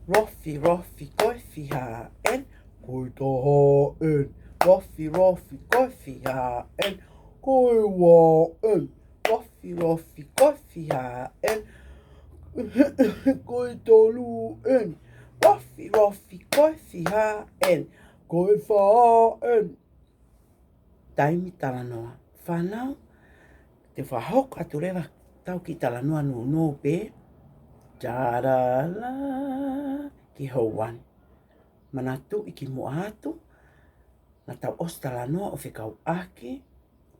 Rofi, rofi, koifi haen. Koita haen. Rofi, rofi, koifi haen. Koiwaen. Rofi, rofi, koifi haen. Koitoluen. Rofi, rofi, koifi haen. Koifaen. Taimi talanoa. Whanau. Te whahoka tu rewa tau ki talanoa no pe. Tarala. Ki hauan. Manatu iki moatu. Na tau ostala noa o whikau ake.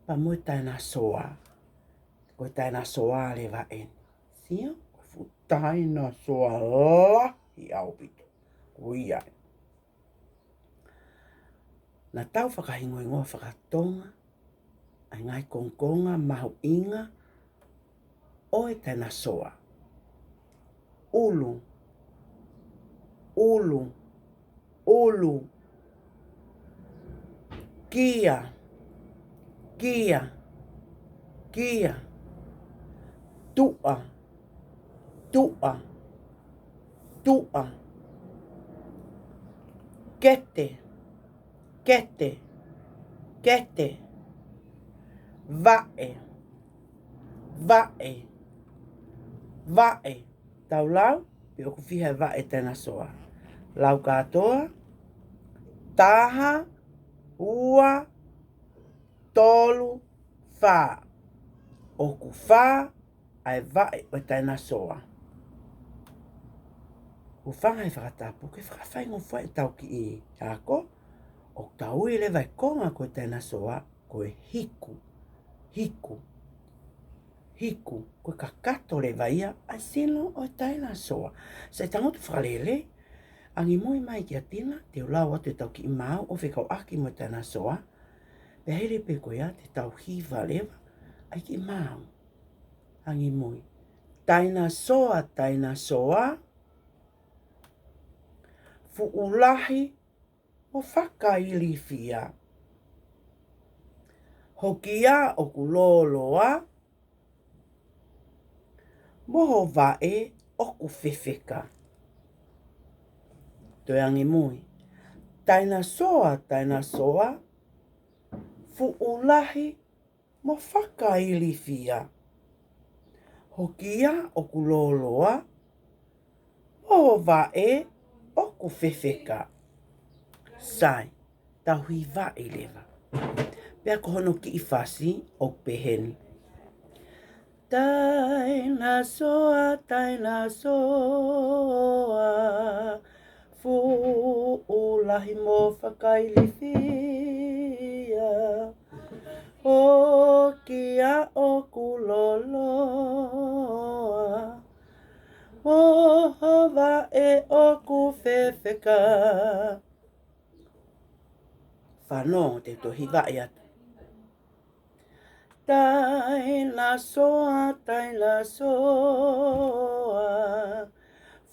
Pa mui taina soa. Koe taina soa le vaen. Sia. Koe fu taina soa lahi au pito. Kuia. Na tau whakahingo ingoa whakatonga. Ai ngai kongkonga mahu inga. Oe taina soa. Ulu. Ulu. Ulu. Kia. Kia. Kia. Tua. Tua. Tua. Kete. Kete. Kete. Vae. Vae. Vae. Tau lau. Pio ku whiha vae tēnā soa. Lau katoa. Taha. Ua. Tolu. Wha. Oku wha. Ai vae o tēnā soa. O whangai whakatapu. Ke whakawhaingo whai tau ki i. Ako. O tau i le vai konga ko tēnā soa. Koe hiku. Hiku. Hiku. Koe kakato le vaia. Ai sino o tēnā soa. Sai tangotu whakalele. Angi moi mai ki atina. Te ulau atu tau ki i mau. O whikau aki mo tēnā soa. Pe here pe koea te tau hiva lewa. Ai ki i mau. Angi moi. Taina soa. Taina soa. Fu ulahi. O whakaili fia. Hokia o kuloloa. Moho vae o ku whewheka. Toi angi mui. Taina soa, taina soa. Fu ulahi mo whakaili fia. Hokia o kuloloa. Moho vae o ku whewheka. Sai, tau hi vae lewa. Pea kohono ki i whasi o peheni. Taina soa, taina soa. Fu ulahi mo whakaili fia. O kia o kuloloa. Moho vae o ku whewheka. Whanau te tohi vae atu. Taina soa, taina soa.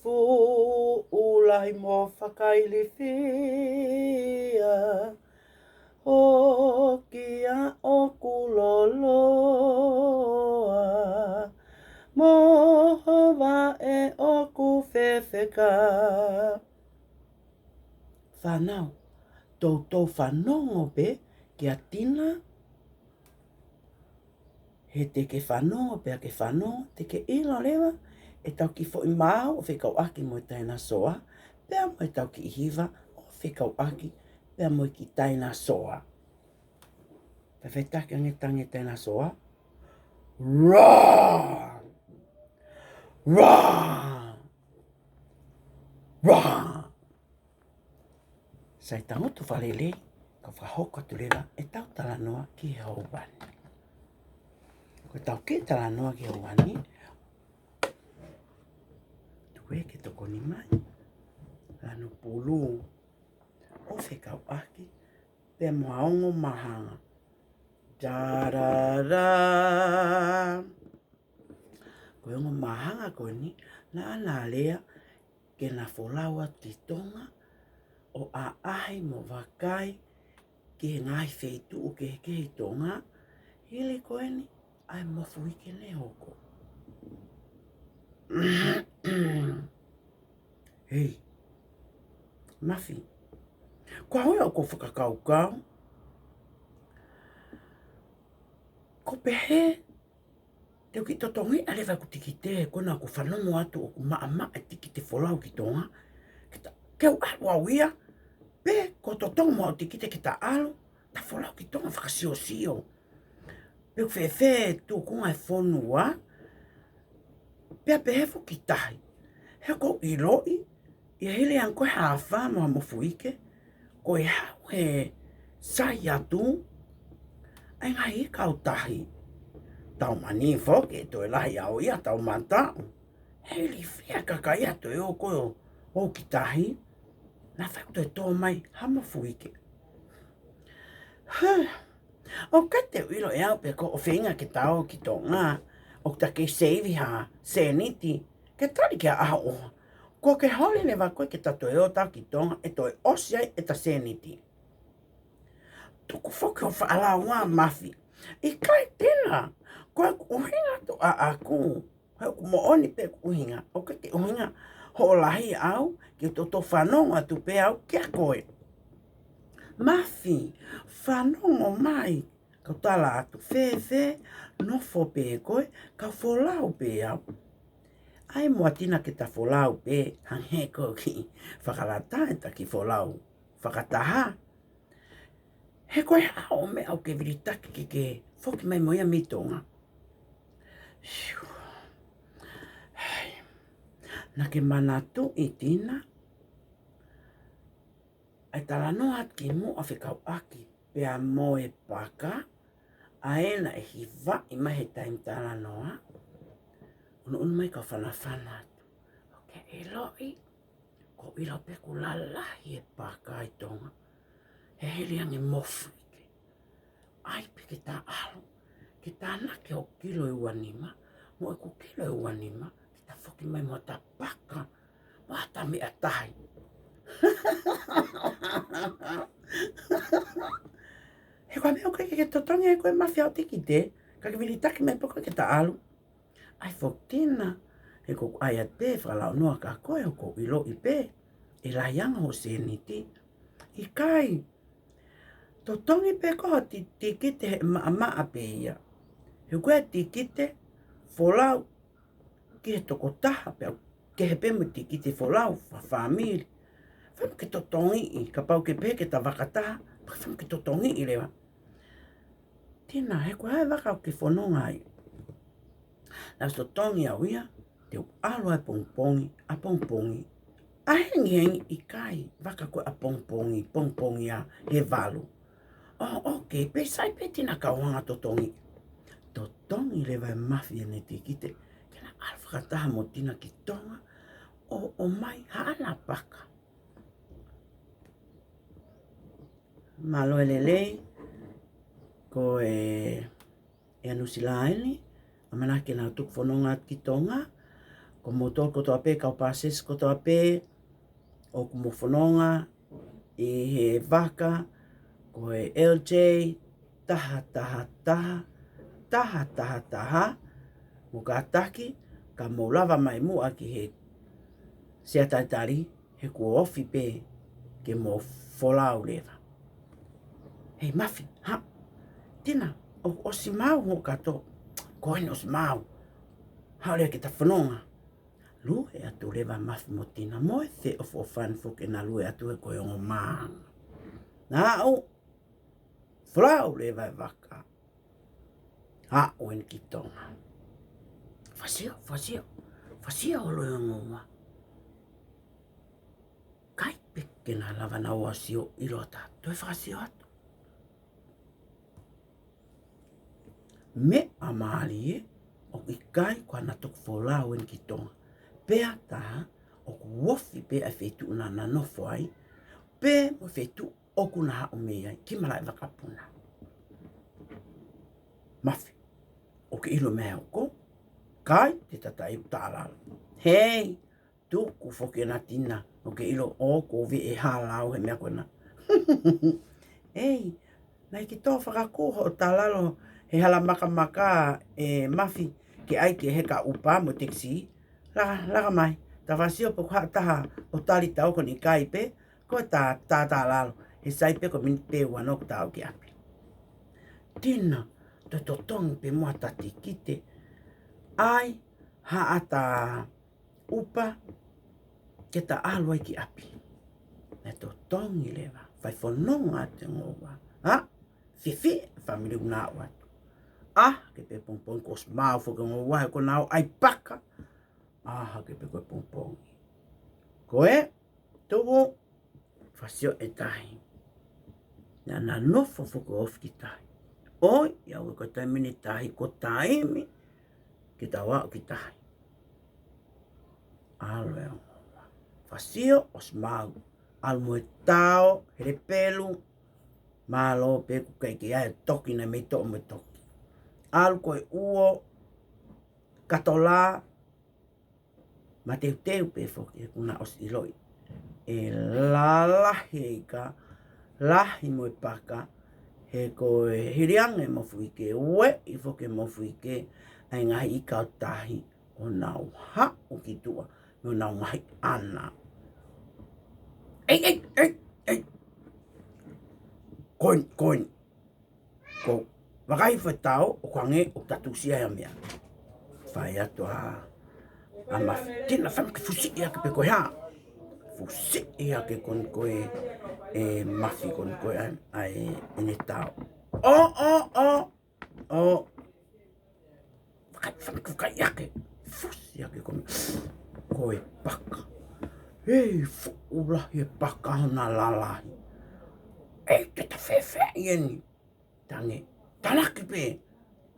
Fu ulahi mo whakaili fia. O kia o kuloloa. Moho vae o ku whewheka. Whanau. Tau whanongo pe ki a tina. He te ke whanongo pe a ke whanongo. Te ke ilo lewa. E tau ki fo i mau o whikau aki mo i taina soa. Pea mo i tau ki i hiva o whikau aki. Pea mo i ki taina soa. Pe whetake angetange taina soa. Rā! Rā! Rā! Sai tangotu whalele, ka whahoka tu rewa, e tau talanoa ki hauwani. Ko tau ki talanoa ki hauwani, tue ke toko ni mai, lanu pulu, o whekau aki, pe moaongo mahanga. Tarara! Ko ongo mahanga ko ni, na ana lea, ke na wholaua titonga, o a ahi mo wakai ki he ngai wheitu o ke hei tonga, hili koe ni ai mofu ike ne hoko. Hei, Mafi. Ko hoi o ko whakakaukau. Ko pehe. Teo ki totongi ale vai ku tiki te. Kona ko whanongo atu o ku maa tiki te wholau ki tonga. Keu alu au ia. Pe ko totongo mo tiki te ki ta alu. Ta wholau ki tonga whakasio sio. Pe ku whewhe tu kunga e whonua. Pe pehefu ki tahi. He ko i roi. Ia hele an koe hawha moa mofuike. Ko e hau he sai atu. Ai ngai kau tahi. Tau mani whoke to e lahi au ia tau mantau. Heli whia kakai atu e o koe o ki tahi. Na whau to e tō mai ha mofuike. O ka te uilo e au pe ko o whinga ki tau ki tō ngā. O ta ke seivi ha seniti. Ke tari kia aha oha. Ko ke hole le wa koe ke tato e o tau ki tonga e toi osiai e ta seniti. Tuku whoke o whaalau ngā mafi. I kai tēnā. Koe ku uhinga to a aku. Hau ku mo oni pe ku uhinga. O ke te uhinga ho lahi au. Ki to whanonga tu pe au kia koe. Mafi. Whanongo mai. Kau tala atu whewhe. Nofo pe koe. Kau wholau pe au. Ai mua tina ki ta wholau pe, hanghe ko ki whakarata e ta ki wholau whakataha. He koe hao me au ke viritaki ki ke whoki mai moia mitonga. Na ke manatu i tina. Ai tala noa ki mu a whikau aki pe a moe paka. A ena e hiwa i mahe taim tala noa. Ono mai ka whanawhana. Ke e loi. Ko ilo pe ku lalahi e pākai tonga. He heliangi mofu ike. Ai pe ke tā alo. Ke tā nake o kilo i wanima. Mo e ku kilo i wanima. Ke tā whoki mai mo tā paka. Mo ata me a tahi. He koe meo koe ke totongi e koe mawhia o tiki te. Ka ke viritaki mai poko ke tā alo. Ai whoktina, he ko ai te whalau noa ka koe o ko ilo i pe, e la yanga ho seniti. I kai, to tongi pe koha ti kite he maa pe ia. He koe ti kite, wholau, ki he toko taha pe au, ke he pe mu ti kite wholau, whamiri. Whamu ke to tongi i, ka pau ke pe ke ta wakataha, pa whamu ke to tongi i lewa. Tina, he koe hai waka o ke whanonga ai. Na so tongi au ia, te alo ai pongpongi, a pongpongi. A hengi i kai, waka koe a pongpongi a he valu. Oh, ok, pe sai pe tina ka wanga to tongi. To tongi le vai mafia ne te kite, kena alfa kataha mo tina ki tonga, o mai haana paka. Malo elelei, ko e anusilaeni, amana ke na tuk whanonga ki tonga, ko motor ko toa pe, kau pases ko toa pe, o ko mo whanonga, i he waka, ko e LJ, taha, mo ka ataki, ka mo lava mai mua ki he sea taitari, he ko ofi pe, ke mo wholau lewa. Hei mafi, ha, tina, o si mau ho kato, ko ene o si mau, haole ki ta whanonga. Lue atu lewa mafi mo tina, moe te o whanfo ke na lue atu e koe o maanga. Nā o, whalau lewa e waka. Ha, o ene ki tonga. Fasio o loe o ngoma. Kai peke na lava na oa sio i rota, toi whakasio atu. Me a maali e, o i kai kua na toku wholau en ki tonga. Pea taha, o ku wofi pe a whetu una na nofo ai, pe mo whetu o ku na hao mea ai, ki malai wakapuna. Mafi, o ke ilo mea oko, kai te tatai utalala. Hei, tuku whoke na tina, o ke ilo o ko vi e halau he mea koe na. Hei, nai ki tō whakakoha o talalo, he hala maka e mafi ke ai ke heka upa mo teksi. Laga mai, ta wasio po taha o tali tau koni kai pe, Ko ta lalo. He sai pe ko min pe wa no ta o ki api. Tina to tong pe mo tati kite. Ai ha ata upa ke ta aloi ki api. Na to tong i lewa. Fai fononga te ngowa. Ha? Fifi family una wa. Ah, ke pe pompong ko smau fo ko ngowa ko nau ai paka. Ah, ke pe ko pompong. Koe, tuku, fasio e tahi. Na nofo fuko of ki tahi. Oi, iau ko taimini tahi ko taimi. Ki tawa ki tahi. Alo e ngowa. Fasio os mau. Almo e tao, here pelu. Malo pe ku kai ki ai toki na me to me toki. Al ko e uo. Katola. Ma teu pe foki e kuna os iloi. E lalahi ka lahi mo paka he ko hiriang e mofui ke ue I foki mofui ke ai ngai I ka tahi o nau ha o ki tua no nau ngai ana. Ei. Koin. Ko wakai whatau o kwange o tatusia ya mea. Whai atu ama tina wham ki fusi ia ke pe koe ha. Fusi ia ke kon koe e mafi kon koe ai ene tau. Wakai ia ke. Fusi ia ke kon koe paka. Hei fuulahi e paka hona lalahi. Ei te ta whewhe ieni. Tange. Tanaki pe.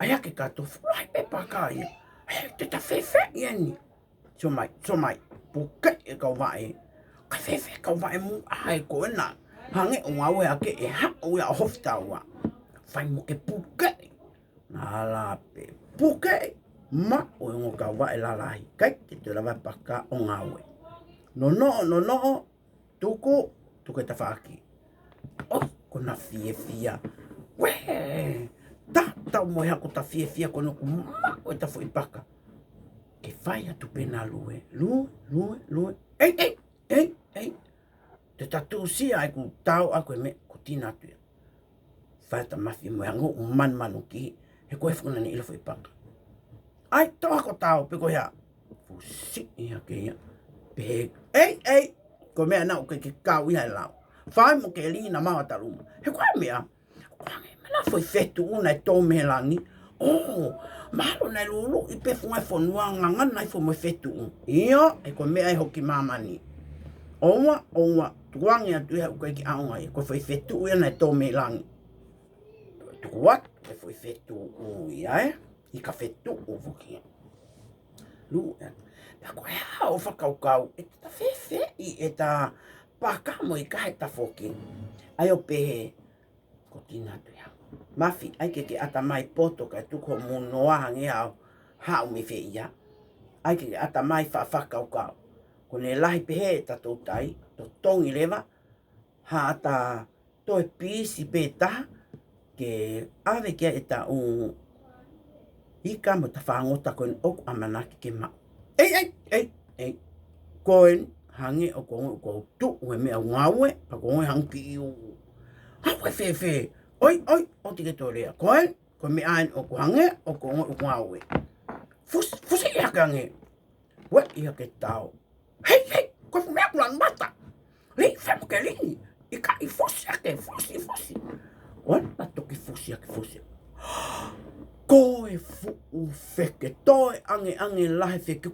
Ai ake kato fuulahi pe paka ia. Hei te ta whewhe ieni. Somai, puke e kau wae. Ka whewhe kau wae mu ai koe na. Hange o ngawe ake e hao ia hoftaua. Whai mo ke puke. Nā la pe puke. Ma o ingo kau wae lalahi. Kai te te lawa paka o ngawe. No. Tuku e ta whaaki. Oi, kona fia. Wee. Tau mo hea ko ta fia kono ku ma o ta fo ipaka. Ke whai atu pena lue. Lue. Ei. Te tatu si ai ku tau a koe me ko tina atu. Whai ta mafi mo hango manu ki. He koe whakuna ni ilo fo ipaka. Ai, toa ko tau pe koe hea. Fusi ia ke ia. Pe. Ei. Ko mea nau ke kau ia lau. Whai mo ke li na mawa taruma. He koe mea. Mana foi fetu una e tō me langi. Mahalo nei lulu I pe fungai whanua ngangan nai fo mo fetu. Ia, e koe mea e hoki mamani. Oua, tuangi atu hea ukai ki aonga e koe foi fetu ia nei tō me langi. Tuku wat, koe foi fetu ia I ka fetu o vukia. Lu, pa koe hao whakaukau, e ta whewhe I e ta pakamo I kahe ta whoki. Ai o pehe, ko tina tu ia. Mafi, ai ke ata mai poto ka tuko mo noa hangi hao hao me fe ia. Ai ke ata mai whakau. Ko ne lahi pehe tatou tai, to tongi lewa, ha ata toi pisi pe taha, ke ave kia e ta ika mo ta whangota koen oku amanaki ke mau. Ei. Koen hangi o ko tu we mea ngawe, pa koe hangi iu. Hawe fe. Oi, o tike torea. Koe me ain o kuhange, o ko ngawe. Fusi ia kange. We ia ke tau. Hei, koe mea kulan mata. Li, whamo ke li. Ika I fusi ake, fusi. Wan, toki fusi ake. Koe fuu feke, toe ange lahe feke,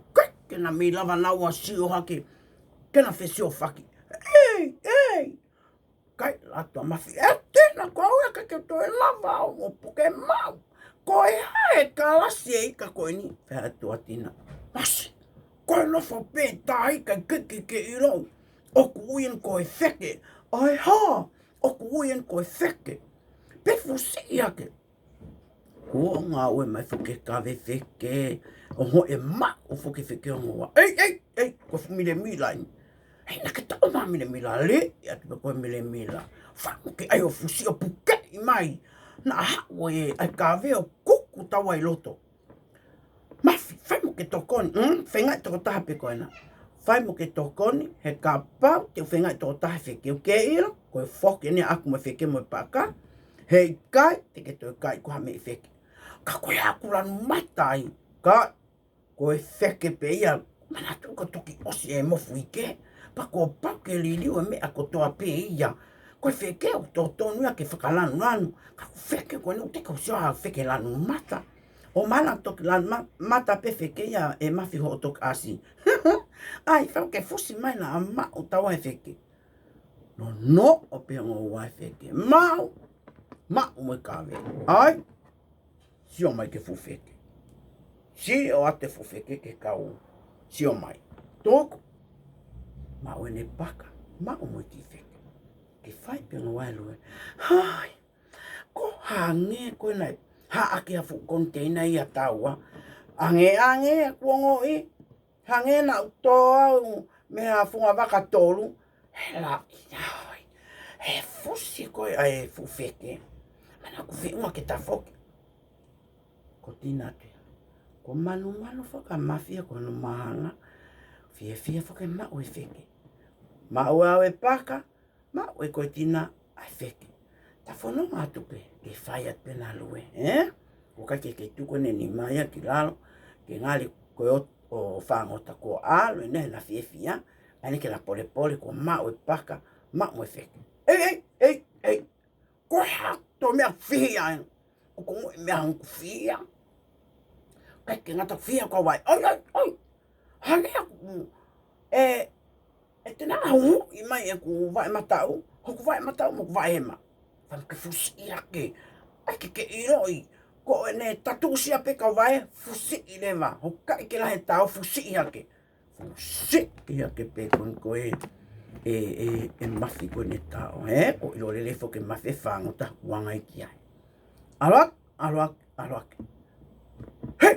ke na mi lava naua sio hake, ke na fesio faki. Ei, kai latua mafi, tēnā koe ke toe lava o puke mau. Koe hae kalasi e ika koe ni, whea tua tina. Masi, koe nofo pē tahi kai ke ilo. Oku uien koe feke, ai ha, oku uien koe feke. Pe fusi ake. Kua ngā ue mai whuke kawe wheke. O ho e ma o whuke wheke o ngoa. Ei, ko whumile mila ni. Hei, nake tau mā mile mila le. Ia tupe koe mile mila. Whamuke ai o fusi o puke I mai. Na hao e ai kawe o kuku tawa I loto. Mafi, whamuke tokoni. Whengai toko taha pe koe na. fai mo ke tokoni, he ka pau, te whenga i tō tahe wheke o ke ira, koe whoke ne aku mo wheke mo i paka, he kai, te ke tō kai kua me i wheke. Ka koe aku ranu matai, kai, koe wheke pe ia, manatu ko toki osi e mofu i ke, pa ko pau ke liliu e me a ko toa pe ia, koe wheke o tō tonu ia ke whakalanu lanu, ka wheke koe nu te kau sioa wheke lanu mata. O mana toki lanu mata pe wheke ia e mawhi ho o toki asi. Ai, whau ke fusi mai na a ma o tawa e wheke. No, o pe ngō wai wheke. Ma o me kawe. Ai, si o mai ke fu wheke. Si o ate fu wheke ke kau. Si o mai. Tōku. Ma o ene paka. Ma o mo ki wheke. Ke whai pe ngō wai lue. Hai, ko hange koe nei. Ha ake a fu container i a taua. Ange a kuongo i. Hange na utoa me a funga waka tolu. He la i he fusi koe ai fu wheke. Mana ku whiunga ke ta whoke. Ko tina te. Ko manu whaka mafia ko no mahanga. Fia whake mau e wheke. Mau au e paka. Mau e koe tina ai wheke. Ta whanonga atupe. Ke whai at pena lue. Ko kai ke tuko ne ni maia ki lalo. Ke ngali koe o whangota ko alo ne la fia. Ani ke la pole ko mau e paka. Mau e wheke. Ei. Ko ha to mea fia. O ko mea hanku fia. Kai ke ngata fia ko wai. Oi. Hane aku. E te nanga hu i mai e ku vai matau. Hoku vai matau mo vai ema. Whanu ke fusi ake. Ai ke iroi. Ko ne tatusia pe ka vai fusi i lewa. Hokai ke lahe tau fusi i ake. Fusi i ake pe kon koe. E mafi koe ne tau. Ko ilo lele fo ke mafi whangota wanga i ki ai. Aroak. Hei!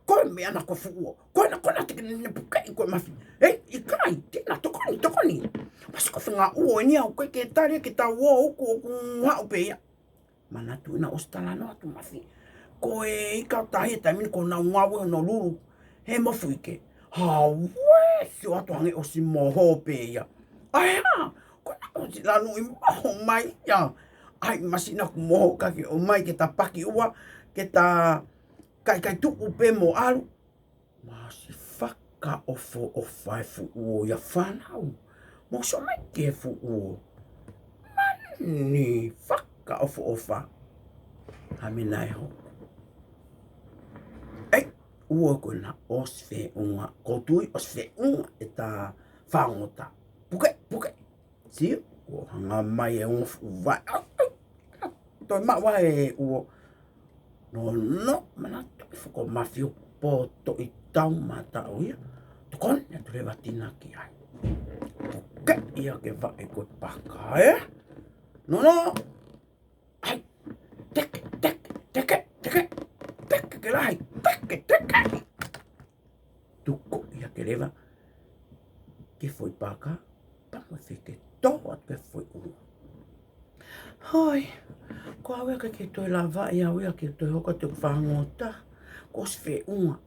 Koe me ana ko fuo. Koe na teke ne pukai koe mafi. Hei! I kai! Tina tokoni. Pasi ko whinga uo e nia koe ke tari ke tau uo uku hau pe ia. Manatu ina ostala no atu mafi. Koe i kau tahi e taimini ko na ngawe no lulu. He mofu ike. Hawe! Sio atu hange o si moho pe ia. Ai ha! Ko na o si lanu i moho mai ia. Ai masina ku moho kake o mai ke ta paki ua. Ke ta kai tuku pe mo alu. Masi whaka ofo o whai fu uo ia whanau. Mo so mai ke fu uo. Mani whaka ofo o wha. Hami nai ho. Ua ko na osfe unga. Kotui osfe unga e ta whangota. Puke. Sio? O hanga mai e unga vai. Toi mawa e uo. No, mana toki whako mawhio poto i tau mata o ia. Tokon, ia tu rewa tina ki ai. Puke ia ke wa e koe paka, No. Ai, teke. Teke ke lai. Teke. Tuko ia ke rewa. Ke foi paka. Pango whike toa ke foi ua. Hoi, ko awe ka ke toi lava i awe ke toi hoka te whangota. Ko sfe unga.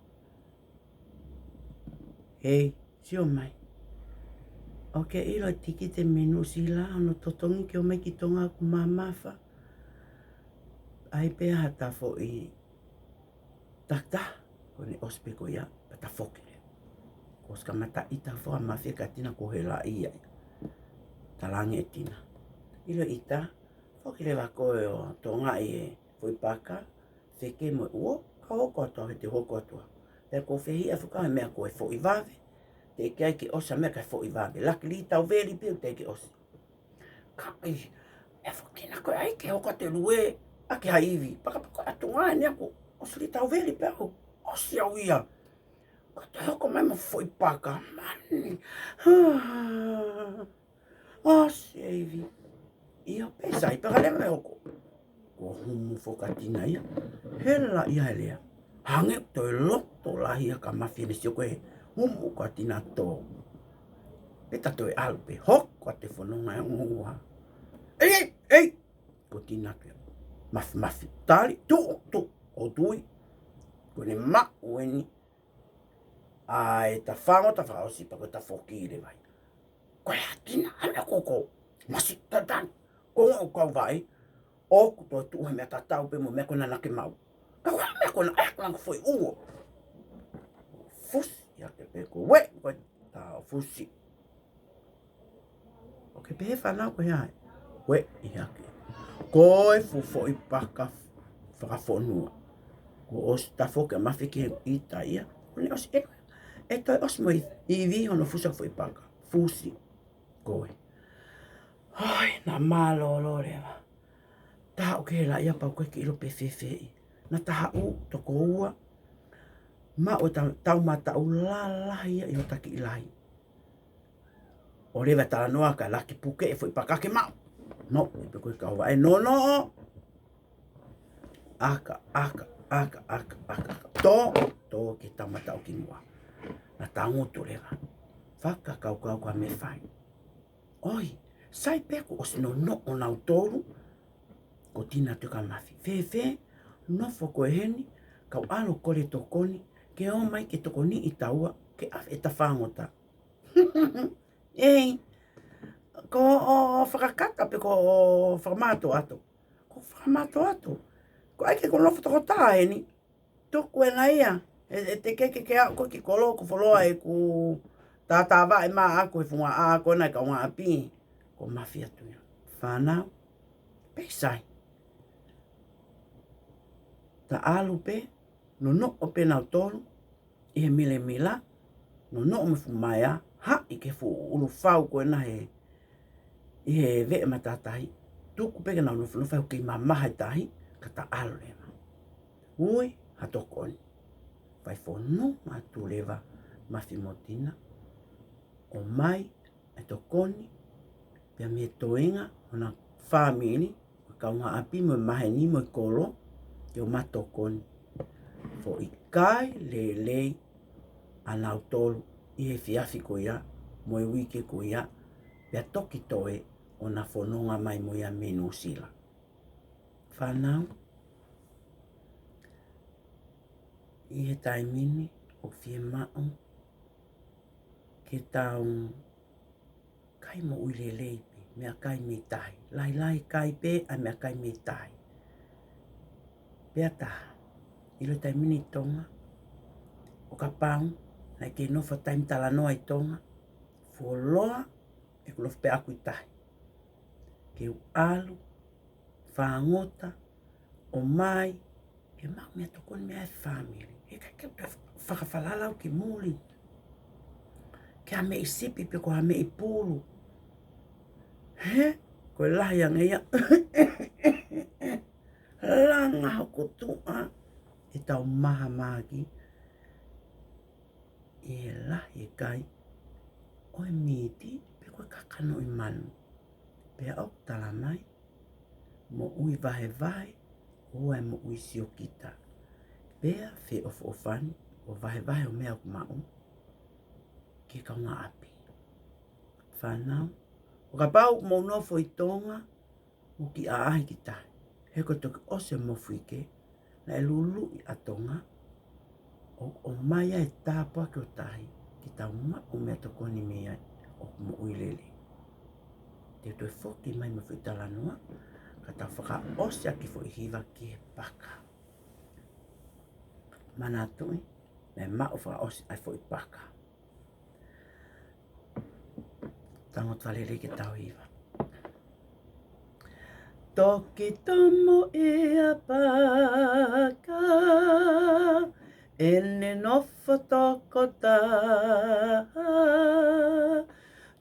Hei, sio mai. O ke ilo tiki te menu sila ano totongi ke o mai ki tonga ku mamafa. Ai pea hata fo i takta. Ko ne ospe ko ia pata fokere. Ko ska mata ita fo a mafia ka tina ko hela ia. Talange e tina. Ilo ita. Fokere wa koe o tonga i e fui paka. Wheke mo uo. Ka hoko atua he te hoko atua. Te ko whehi a whuka mea koe fo i vave. Te kai ki osa mea kai fo i vave. Laki li tau veri piu te ki osi. Kai. E whakina koe ai ke hoko te lue. Ake haivi. Paka atu ngai ni ako. Osi li tau veri piu. Osi au ia. Ka te hoko mai ma fo i paka. Mani. Osi eivi. Ia pesa i paka le me hoko. Ko humu whokatina ia. Hela ia elea. Hange toi loto lahi a ka mawhia ni sio koe humu ka tina tō. Peta toi alpe hoko a te whanonga e ngua. Ei! Ko tina kia. Mafi. Tari, tu, o tui. Ko ne mau eni. Ai, ta whango ta whaosi pa ko ta whoki le vai. Koe hatina, hana koko. Masi, tatan. Konga o kau vai. O kuto tu he mea tatau pe mo mea kona nake mau. Kau ha mea kona aklang foi uo. Fusi, ya ke pe ko we, koe ta fusi. O ke pe he whanau koe hai. We, i hake. Koe fufo i paka whakawhonua. Ko os ta whoke mawhi ki i ta ia. Kone os e. E toi os mo i vi hono fusa fo i paka. Fusi. Koe. Ai, na malo lo rewa. Taha o ke la ia pau koe ki ilo pe whewhei. Na taha u, toko ua. Ma o tau mata u lalahi ia i o taki ilahi. O rewa tala noa ka laki puke e fo i paka ke mau. No, e pe koe kau vai. No, no. Aka. To ke tamata o ki mua. Na tangoto rewa. Whaka kau ka me whai. Oi, sai peko o sino no o nau toru. Ko tina te ka mawhi. Whewhe, nofo koe heni, kau alo kore tokoni, ke o mai ke tokoni i taua, ke af e ta whangota. Ei, ko o whakakaka pe ko o whakamato ato. Ko whakamato ato. Ko aike ko nofo toko tā heni. Toko e na ia. E te keke au ko ki kolo ko wholoa e ku tātāwa e maa ako e whunga a ako na ka wā api. Ko mawhi atu ia. Whanau. Pesai. Ta alu pe. No o pe nau tolu. I he mile mila. No o me whumaya. Ha i ke fu ulu whau koe na he. I he vee matatahi. Tuku peke nau nufu nufu ki mamaha tahi. Ka ta alu lema. Ui hatokoni. Vai whonu matu lewa mawhi motina. O mai e tokoni. Pia me toenga. Ona whamini. Kaunga api mo mahe ni mo kolo. Ke o matokoni. Fo i kai lei anau tolu. I he whiawhi ko ia. Mo e wike ko ia. Pia toki toe. O na whanonga mai mo ia menu sila. Whanau. I he taimini o whie mao. Ke taung kai mo uile leipi. Mea kai me tai. Lai kai pe a mea kai me tai. Pea taha. Ilo taimini tonga. O ka pau. Nai ke nofa taim tala noa i tonga. Fuoloa. E kulof pe aku i tahi. Ke u alu. Whangota. O mai. Ke mau mea tokon mea e family. E kai ke whakawhalalau ki muli. Ke ame i sipi pe ko ame i pulu. He? Koe lahi ang ia. Langa hoko tua. E tau maha magi. E lahi kai. Oe miti. Pe koe kakano i manu. Pe au tala mai. Mo ui vahe vahe. Oe mo ui sio kita. Pea fe of ofani. O vahe vahe o mea kumau. Ke kaunga api. Whanau. O ka pau mo nofo i tonga. Mo ki aahi ki tahi. He ko toki ose mo fuike. Na e lulu i atonga. O maia e tāpua ki o tahi. Ki tau ma o mea tokoni mea. O mo uilele. Te toi foki mai me fui talanua. Ka tau whaka ose aki fo i hiva ki he paka. Mana tui. Me ma o whaka ose ai fo i paka. Tangot walele ke tau hiva. Toki tomo e a paka. Ene nofo toko tā.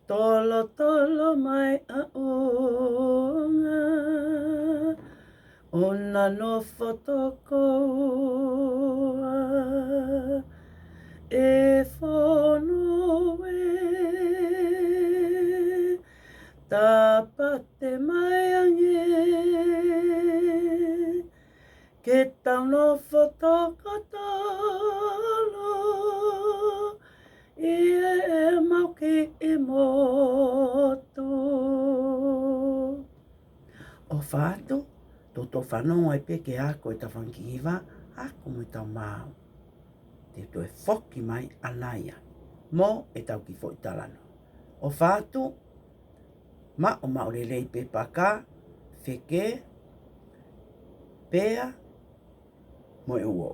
Tolo mai a unga. Ona nofo toko ua. E whono e. Tapate mai ange. Ke tau nofo toko tolo. Ia e mau ki i motu. O whātu, tō whanonga i peke ako i ta whankihiwa, ako mo i tau māu. te toe foki mai anaia. Mo e tau ki fo i talano. O fatu, ma o maurelei pe paka, feke, pea, mo e uo.